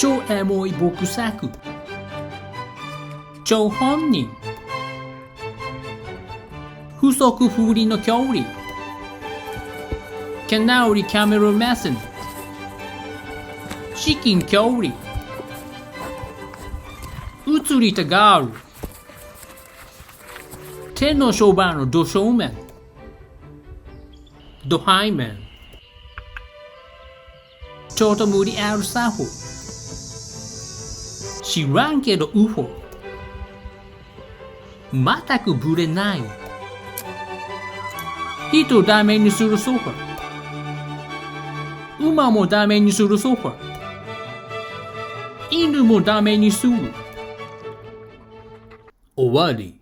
超エモい僕作、超本人、不足不利の距離、毛直りキャメラ目線、至近距離、映りたがる、手のそばのど正面、ど背面、ちょっと無理ある作法、知らんけどウホ、全くぶれない、人をダメにするソファ、馬もダメにするソファ、犬もダメにする。終わり。